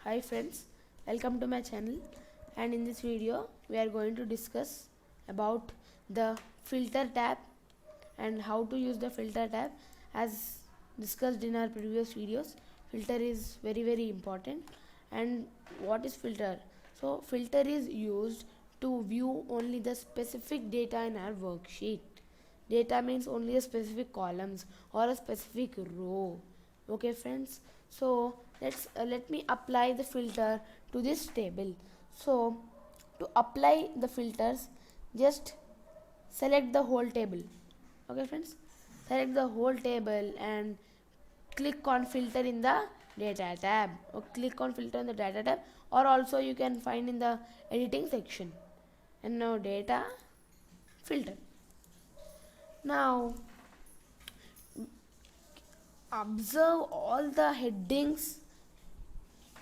Hi friends, welcome to my channel, and in this video we are going to discuss about the filter tab and how to use the filter tab. As discussed in our previous videos, filter is very important. And what is filter? So filter is used to view only the specific data in our worksheet. Data means only a specific columns or a specific row. Okay friends, so let me apply the filter to this table. So to apply the filters, just select the whole table. Okay friends, select the whole table and click on filter in the data tab, or click on filter in the data tab, or also you can find in the editing section. And now data filter. Now observe all the headings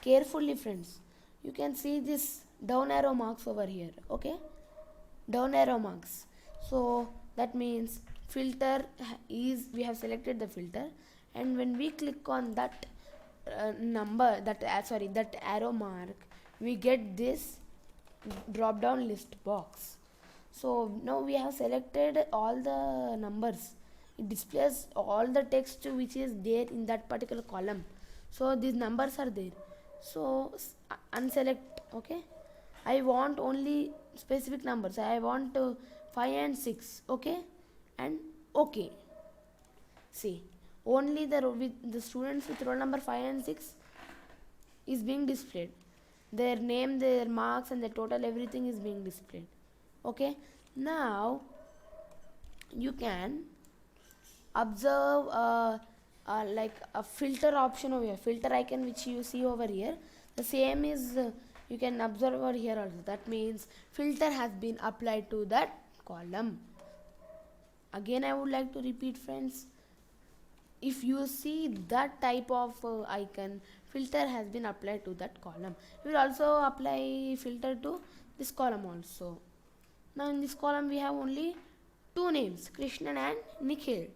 carefully friends. You can see this down arrow marks over here. Okay, down arrow marks. So that means filter is, we have selected the filter, and when we click on that number, that that arrow mark, we get this drop down list box. So now we have selected all the numbers. It displays all the text which is there in that particular column. So these numbers are there. So unselect. Okay, I want only specific numbers. I want 5 and 6. Okay, and okay. See, only the students with roll number 5 and 6 is being displayed. Their name, their marks, and the total, everything is being displayed. Okay, now you can observe like a filter option over here, filter icon which you see over here. The same is you can observe over here also. That means filter has been applied to that column. Again I would like to repeat friends, if you see that type of icon, filter has been applied to that column. We will also apply filter to this column also. Now in this column we have only two names, Krishnan and Nikhil.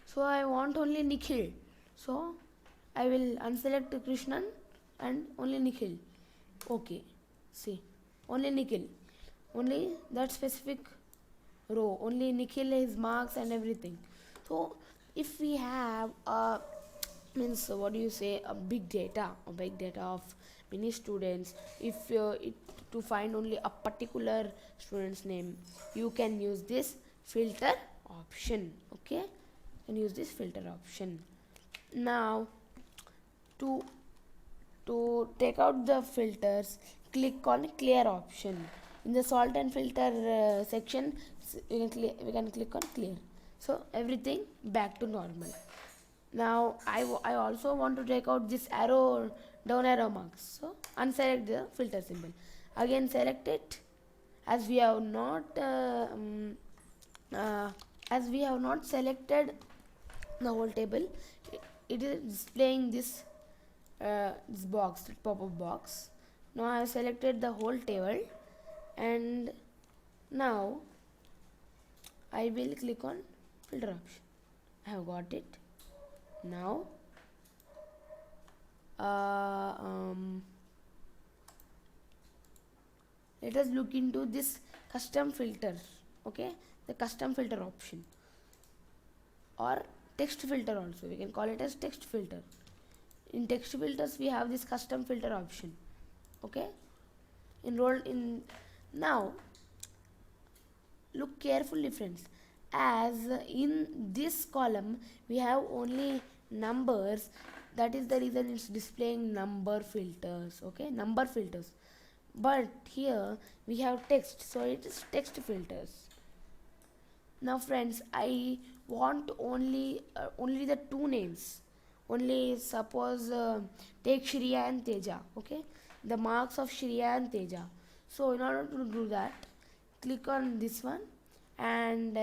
So I want only Nikhil. So I will unselect Krishnan and only Nikhil. Okay, see, only Nikhil, only that specific row, only Nikhil, his marks and everything. So if we have means what do you say, a big data of many students, if to find only a particular student's name, you can use this filter option. Okay, you can use this filter option. Now to take out the filters, click on clear option. In the salt and filter section, we can click on clear. So everything back to normal. Now I also want to take out this arrow, down arrow marks. So unselect the filter symbol. Again select it. As we have not as we have not selected the whole table, it is displaying this this box, pop-up box. Now I have selected the whole table, and now I will click on filter option. I have got it. Now let us look into this custom filter. Okay, the custom filter option, or text filter also, we can call it as text filter. In text filters we have this custom filter option. Okay, enrolled in. Now look carefully friends, as in this column we have only numbers, that is the reason it's displaying number filters. Okay, number filters. But here we have text, so it is text filters. Now friends, I want only the two names. Only suppose take Shriya and Teja. Okay, the marks of Shriya and Teja. So in order to do that, click on this one and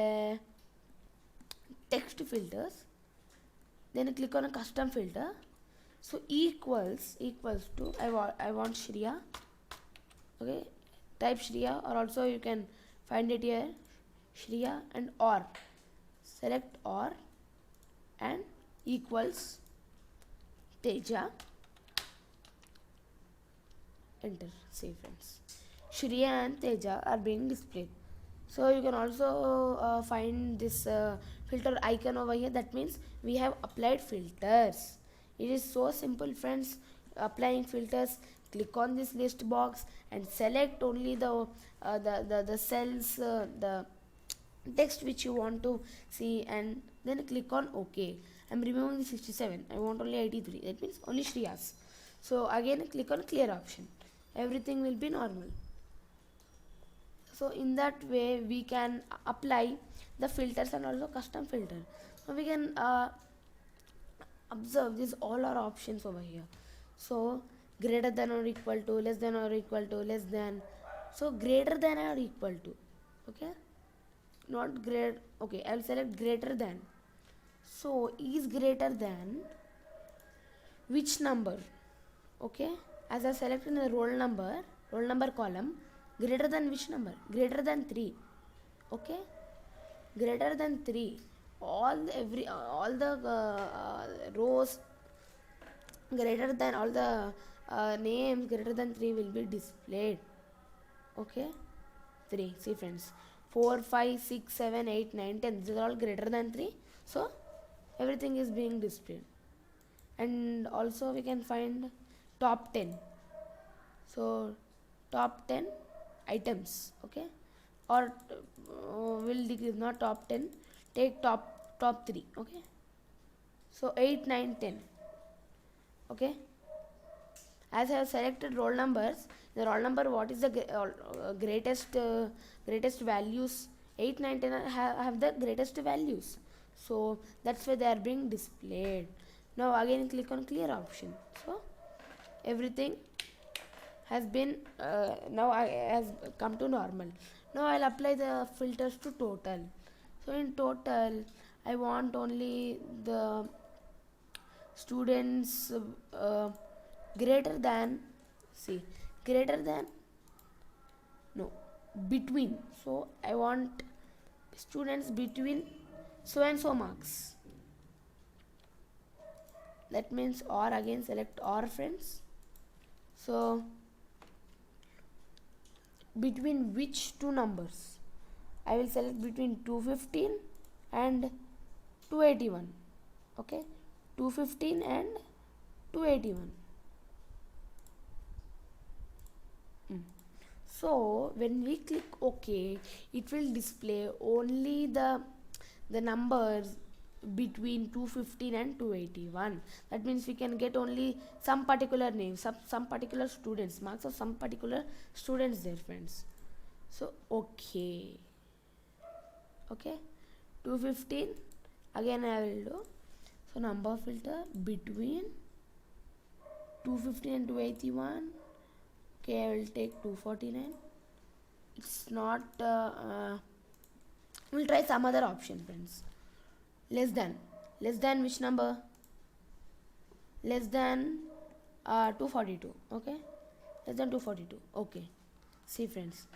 text filters. Then click on a custom filter. So equals to I want Shriya. Okay, type Shriya, or also you can find it here, Shriya, and or select or and equals Teja. enter. See friends, Shriya and Teja are being displayed. So you can also find this filter icon over here. That means we have applied filters. It is so simple friends, applying filters. Click on this list box and select only the cells, the text which you want to see, and then click on OK. I'm removing the 67. I want only 83. That means only Shriya's. So again click on clear option. Everything will be normal. So in that way we can apply the filters and also custom filter. So we can observe these all are options over here. So greater than or equal to, less than or equal to, less than. So greater than or equal to, okay, not great. Okay, I'll select greater than. So is greater than which number? Okay, as I selected the roll number column, greater than which number? Greater than 3. Okay, greater than 3. All the rows greater than, all the names greater than 3 will be displayed. Okay, 3. See friends, 4, 5, 6, 7, 8, 9, 10. These are all greater than 3. So everything is being displayed. And also we can find top 10. So top 10 items. Okay, or will decrease, not top 10, take top 3. Okay, so 8, 9, 10. Okay, as I have selected roll numbers, the roll number what is the greatest values, 8, 9, 10 have the greatest values. So that's why they are being displayed. Now again click on clear option. So everything has been now has come to normal. Now I'll apply the filters to total. So in total I want only the students greater than, see, greater than, no, between. So I want students between so and so marks. That means or, again select or friends. So between which two numbers? I will select between 215 and 281. Okay, 215 and 281. So when we click OK, it will display only the numbers between 215 and 281. That means we can get only some particular names, some particular students, marks of some particular students there friends. So okay, 215, again I will do. So number filter between 215 and 281. Okay, I will take 249. It's not we'll try some other option friends. Less than which number? Less than 242. Okay, less than 242. Okay, see friends,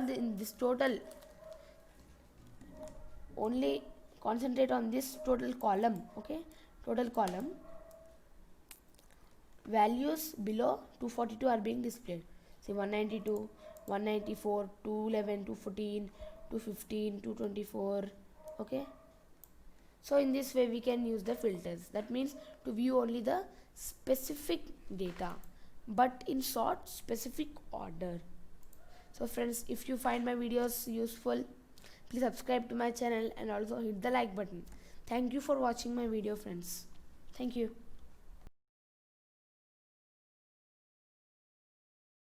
in this total, only concentrate on this total column. Okay, total column, values below 242 are being displayed. See, 192, 194, 211, 214, 215, 224. Okay, so in this way we can use the filters. That means to view only the specific data, but in short specific order. So friends, if you find my videos useful, please subscribe to my channel and also hit the like button. Thank you for watching my video friends. Thank you.